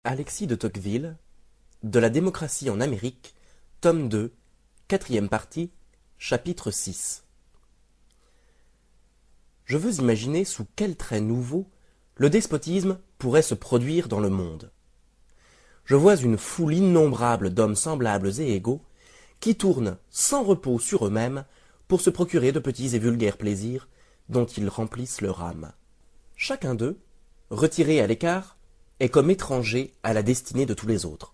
Alexis de Tocqueville, De la démocratie en Amérique, tome 2, quatrième partie, chapitre 6. Je veux imaginer sous quels traits nouveaux le despotisme pourrait se produire dans le monde. Je vois une foule innombrable d'hommes semblables et égaux qui tournent sans repos sur eux-mêmes pour se procurer de petits et vulgaires plaisirs dont ils remplissent leur âme. Chacun d'eux, retiré à l'écart, est comme étranger à la destinée de tous les autres.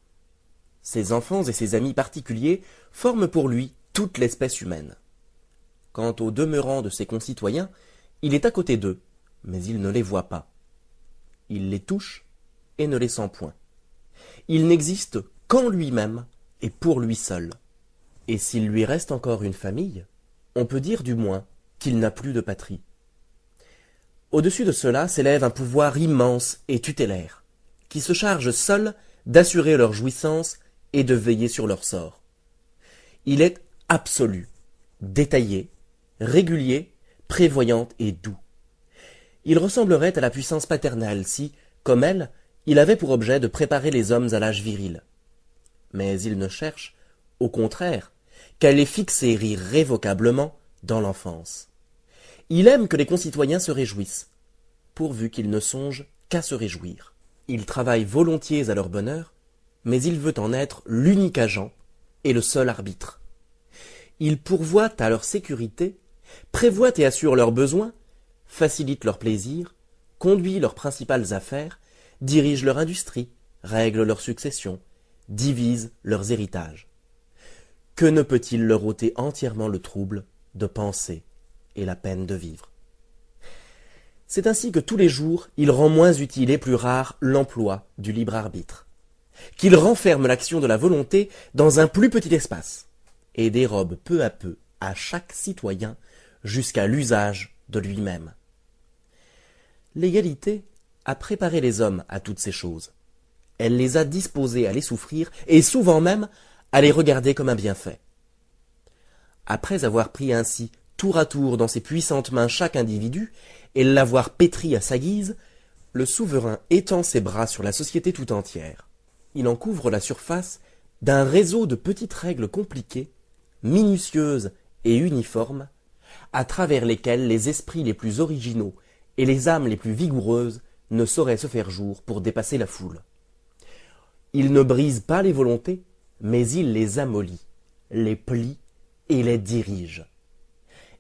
Ses enfants et ses amis particuliers forment pour lui toute l'espèce humaine. Quant aux demeurants de ses concitoyens, il est à côté d'eux, mais il ne les voit pas. Il les touche et ne les sent point. Il n'existe qu'en lui-même et pour lui seul. Et s'il lui reste encore une famille, on peut dire du moins qu'il n'a plus de patrie. Au-dessus de cela s'élève un pouvoir immense et tutélaire, qui se charge seul d'assurer leur jouissance et de veiller sur leur sort. Il est absolu, détaillé, régulier, prévoyant et doux. Il ressemblerait à la puissance paternelle si, comme elle, il avait pour objet de préparer les hommes à l'âge viril. Mais il ne cherche, au contraire, qu'à les fixer irrévocablement dans l'enfance. Il aime que les concitoyens se réjouissent, pourvu qu'ils ne songent qu'à se réjouir. Il travaille volontiers à leur bonheur, mais il veut en être l'unique agent et le seul arbitre. Il pourvoit à leur sécurité, prévoit et assure leurs besoins, facilite leurs plaisirs, conduit leurs principales affaires, dirige leur industrie, règle leur succession, divise leurs héritages. Que ne peut-il leur ôter entièrement le trouble de penser et la peine de vivre? C'est ainsi que tous les jours il rend moins utile et plus rare l'emploi du libre arbitre, qu'il renferme l'action de la volonté dans un plus petit espace, et dérobe peu à peu à chaque citoyen jusqu'à l'usage de lui-même. L'égalité a préparé les hommes à toutes ces choses. Elle les a disposés à les souffrir, et souvent même à les regarder comme un bienfait. Après avoir pris ainsi tour à tour dans ses puissantes mains chaque individu, et l'avoir pétri à sa guise, le souverain étend ses bras sur la société tout entière. Il en couvre la surface d'un réseau de petites règles compliquées, minutieuses et uniformes, à travers lesquelles les esprits les plus originaux et les âmes les plus vigoureuses ne sauraient se faire jour pour dépasser la foule. Il ne brise pas les volontés, mais il les amollit, les plie et les dirige.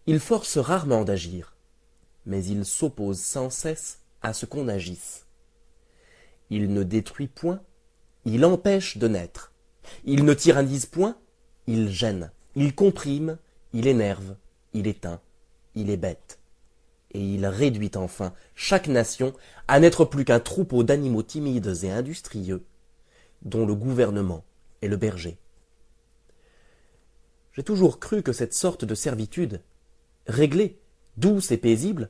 Il force rarement d'agir, mais il s'oppose sans cesse à ce qu'on agisse. Il ne détruit point, il empêche de naître. Il ne tyrannise point, il gêne, il comprime, il énerve, il éteint, il hébète. Et il réduit enfin chaque nation à n'être plus qu'un troupeau d'animaux timides et industrieux, dont le gouvernement est le berger. J'ai toujours cru que cette sorte de servitude, réglée, douce et paisible,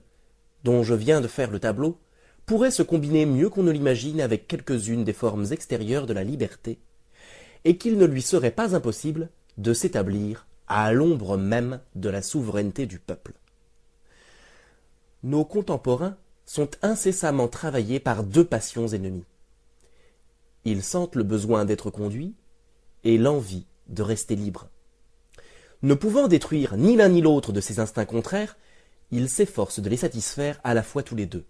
dont je viens de faire le tableau, pourrait se combiner mieux qu'on ne l'imagine avec quelques-unes des formes extérieures de la liberté, et qu'il ne lui serait pas impossible de s'établir à l'ombre même de la souveraineté du peuple. Nos contemporains sont incessamment travaillés par deux passions ennemies. Ils sentent le besoin d'être conduits et l'envie de rester libres. Ne pouvant détruire ni l'un ni l'autre de ces instincts contraires, ils s'efforcent de les satisfaire à la fois tous les deux.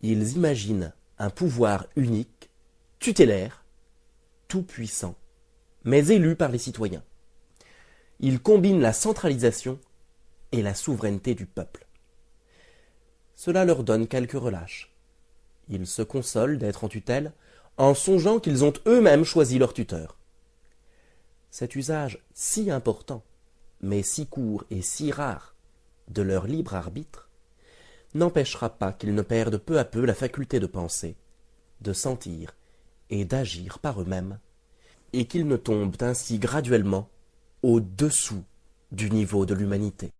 Ils imaginent un pouvoir unique, tutélaire, tout-puissant, mais élu par les citoyens. Ils combinent la centralisation et la souveraineté du peuple. Cela leur donne quelque relâche. Ils se consolent d'être en tutelle en songeant qu'ils ont eux-mêmes choisi leur tuteur. Cet usage si important, mais si court et si rare, de leur libre arbitre, n'empêchera pas qu'ils ne perdent peu à peu la faculté de penser, de sentir et d'agir par eux-mêmes, et qu'ils ne tombent ainsi graduellement au-dessous du niveau de l'humanité.